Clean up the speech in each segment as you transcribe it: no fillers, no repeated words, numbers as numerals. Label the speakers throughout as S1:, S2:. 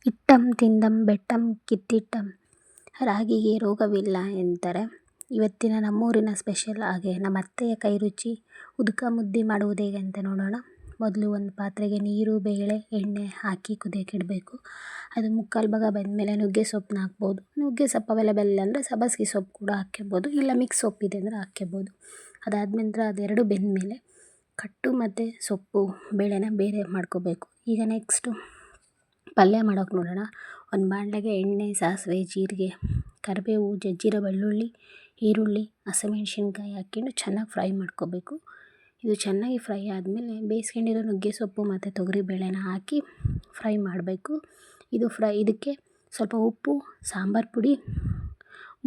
S1: ಇಟ್ಟಂ ತಿಂದಂ ಬೆಟ್ಟಂ ಕಿತ್ತಿಟ್ಟಂ ರಾಗಿಗೆ ರೋಗವಿಲ್ಲ ಎಂತಾರೆ. ಇವತ್ತಿನ ನಮ್ಮೂರಿನ ಸ್ಪೆಷಲ್ ಹಾಗೆ ನಮ್ಮ ಅತ್ತೆಯ ಕೈ ರುಚಿ ಉದುಕ ಮುದ್ದೆ ಮಾಡುವುದು ಹೇಗೆ ಅಂತ ನೋಡೋಣ. ಮೊದಲು ಒಂದು ಪಾತ್ರೆಗೆ ನೀರು, ಬೇಳೆ, ಎಣ್ಣೆ ಹಾಕಿ ಕುದಿಯೋಕೆ ಇಡಬೇಕು. ಅದು ಮುಕ್ಕಾಲು ಭಾಗ ಬೆಂದಮೇಲೆ ನುಗ್ಗೆ ಸೊಪ್ಪನ್ನ ಹಾಕ್ಬೋದು. ನುಗ್ಗೆ ಸೊಪ್ಪು ಅವೈಲೇಬಲ್ ಇಲ್ಲ ಅಂದರೆ ಸಬ್ಬಸಿಗೆ ಸೊಪ್ಪು ಕೂಡ ಹಾಕ್ಕೋಬೋದು, ಇಲ್ಲ ಮಿಕ್ಸ್ ಸೊಪ್ಪಿದೆ ಅಂದರೆ ಹಾಕ್ಕೋಬೋದು. ಅದಾದನಂತರ ಅದೆರಡು ಬೆಂದಮೇಲೆ ಕಟ್ಟು ಮತ್ತು ಸೊಪ್ಪು ಬೇಳೆನ ಬೇರೆ ಮಾಡ್ಕೋಬೇಕು. ಈಗ ನೆಕ್ಸ್ಟು ಪಲ್ಯ ಮಾಡೋಕೆ ನೋಡೋಣ. ಒಂದು ಬಾಣಲೆಗೆ ಎಣ್ಣೆ, ಸಾಸಿವೆ, ಜೀರಿಗೆ, ಕರಿಬೇವು, ಜಜ್ಜಿರೋ ಬೆಳ್ಳುಳ್ಳಿ, ಈರುಳ್ಳಿ, ಹಸಿಮೆಣ್ಸಿನ್ಕಾಯಿ ಹಾಕ್ಕೊಂಡು ಚೆನ್ನಾಗಿ ಫ್ರೈ ಮಾಡ್ಕೋಬೇಕು. ಇದು ಚೆನ್ನಾಗಿ ಫ್ರೈ ಆದಮೇಲೆ ಬೇಯಿಸ್ಕೊಂಡಿರೋ ನುಗ್ಗೆ ಸೊಪ್ಪು ಮತ್ತು ತೊಗರಿಬೇಳೆನ ಹಾಕಿ ಫ್ರೈ ಮಾಡಬೇಕು. ಇದಕ್ಕೆ ಸ್ವಲ್ಪ ಉಪ್ಪು, ಸಾಂಬಾರು ಪುಡಿ,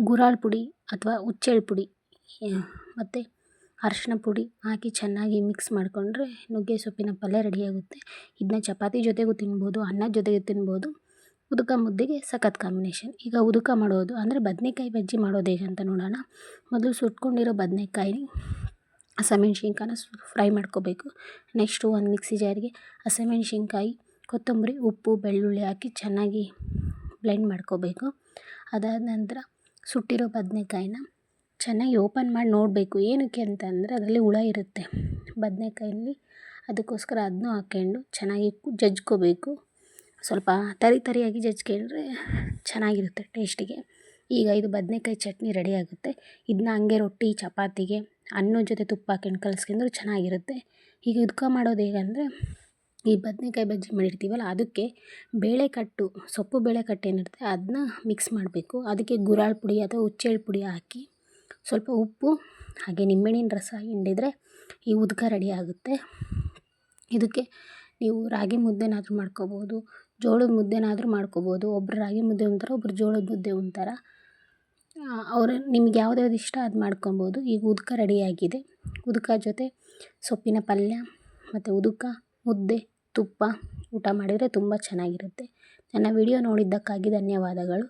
S1: ಗುರಾಳ್ ಪುಡಿ ಅಥವಾ ಹುಚ್ಚೆಳ್ ಪುಡಿ ಮತ್ತು ಅರಿಶಿನ ಪುಡಿ ಹಾಕಿ ಚೆನ್ನಾಗಿ ಮಿಕ್ಸ್ ಮಾಡಿಕೊಂಡ್ರೆ ನುಗ್ಗೆ ಸೊಪ್ಪಿನ ಪಲ್ಯ ರೆಡಿಯಾಗುತ್ತೆ. ಇದನ್ನ ಚಪಾತಿ ಜೊತೆಗೂ ತಿನ್ಬೋದು, ಅನ್ನದ ಜೊತೆಗೆ ತಿನ್ಬೋದು. ಉದುಕ ಮುದ್ದೆಗೆ ಸಖತ್ ಕಾಂಬಿನೇಷನ್. ಈಗ ಉದುಕ ಮಾಡೋದು ಅಂದರೆ ಬದನೇಕಾಯಿ ಬಜ್ಜಿ ಮಾಡೋದು ಹೇಗೆ ಅಂತ ನೋಡೋಣ. ಮೊದಲು ಸುಟ್ಕೊಂಡಿರೋ ಬದನೇಕಾಯಿ, ಹಸಿಮೆಣ್ಸಿನ್ಕಾಯಿನ ಫ್ರೈ ಮಾಡ್ಕೋಬೇಕು. ನೆಕ್ಸ್ಟು ಒಂದು ಮಿಕ್ಸಿ ಜಾರಿಗೆ ಹಸಿಮೆಣ್ಸಿನ್ಕಾಯಿ, ಕೊತ್ತಂಬರಿ, ಉಪ್ಪು, ಬೆಳ್ಳುಳ್ಳಿ ಹಾಕಿ ಚೆನ್ನಾಗಿ ಬ್ಲೆಂಡ್ ಮಾಡ್ಕೋಬೇಕು. ಅದಾದ ನಂತರ ಸುಟ್ಟಿರೋ ಬದನೇಕಾಯಿನ ಚೆನ್ನಾಗಿ ಓಪನ್ ಮಾಡಿ ನೋಡಬೇಕು. ಏನಕ್ಕೆ ಅಂತಂದರೆ ಅದರಲ್ಲಿ ಹುಳ ಇರುತ್ತೆ ಬದನೇಕಾಯಲ್ಲಿ, ಅದಕ್ಕೋಸ್ಕರ ಅದನ್ನೂ ಹಾಕ್ಕೊಂಡು ಚೆನ್ನಾಗಿ ಜಜ್ಕೋಬೇಕು. ಸ್ವಲ್ಪ ತರಿಯಾಗಿ ಜಜ್ಕೊಂಡ್ರೆ ಚೆನ್ನಾಗಿರುತ್ತೆ ಟೇಸ್ಟಿಗೆ. ಈಗ ಇದು ಬದನೇಕಾಯಿ ಚಟ್ನಿ ರೆಡಿ ಆಗುತ್ತೆ. ಇದನ್ನ ಹಂಗೆ ರೊಟ್ಟಿ, ಚಪಾತಿಗೆ, ಅನ್ನದ ಜೊತೆ ತುಪ್ಪ ಹಾಕ್ಕೊಂಡು ಕಲಿಸ್ಕೊಂಡ್ರೆ ಚೆನ್ನಾಗಿರುತ್ತೆ. ಈಗ ಉದ್ಕ ಮಾಡೋದು ಹೇಗಂದರೆ, ಈ ಬದನೇಕಾಯಿ ಬಜ್ಜಿ ಮಾಡಿರ್ತೀವಲ್ಲ ಅದಕ್ಕೆ ಬೇಳೆಕಟ್ಟು, ಸೊಪ್ಪು ಬೇಳೆಕಟ್ಟು ಏನಿರುತ್ತೆ ಅದನ್ನ ಮಿಕ್ಸ್ ಮಾಡಬೇಕು. ಅದಕ್ಕೆ ಗುರಾಳ್ ಪುಡಿ ಅಥವಾ ಹುಚ್ಚೆಳ್ ಪುಡಿ ಹಾಕಿ ಸ್ವಲ್ಪ ಉಪ್ಪು ಹಾಗೆ ನಿಂಬೆಹಣ್ಣಿನ ರಸ ಹಿಂಡಿದರೆ ಈ ಉದ್ಕ ರೆಡಿ ಆಗುತ್ತೆ. ಇದಕ್ಕೆ ನೀವು ರಾಗಿ ಮುದ್ದೆನಾದರೂ ಮಾಡ್ಕೋಬೋದು, ಜೋಳದ ಮುದ್ದೆನಾದರೂ ಮಾಡ್ಕೋಬೋದು. ಒಬ್ಬರು ರಾಗಿ ಮುದ್ದೆ ಉಣ್ತಾರೆ, ಒಬ್ಬರು ಜೋಳದ ಮುದ್ದೆ ಉಣ್ತಾರೆ. ನಿಮ್ಗೆ ಯಾವ್ದು ಇಷ್ಟ ಅದು ಮಾಡ್ಕೊಬೋದು. ಈಗ ಉದ್ಕ ರೆಡಿಯಾಗಿದೆ. ಉದ್ಕ ಜೊತೆ ಸೊಪ್ಪಿನ ಪಲ್ಯ ಮತ್ತು ಉದುಕ ಮುದ್ದೆ, ತುಪ್ಪ ಊಟ ಮಾಡಿದರೆ ತುಂಬ ಚೆನ್ನಾಗಿರುತ್ತೆ. ನನ್ನ ವಿಡಿಯೋ ನೋಡಿದ್ದಕ್ಕಾಗಿ ಧನ್ಯವಾದಗಳು.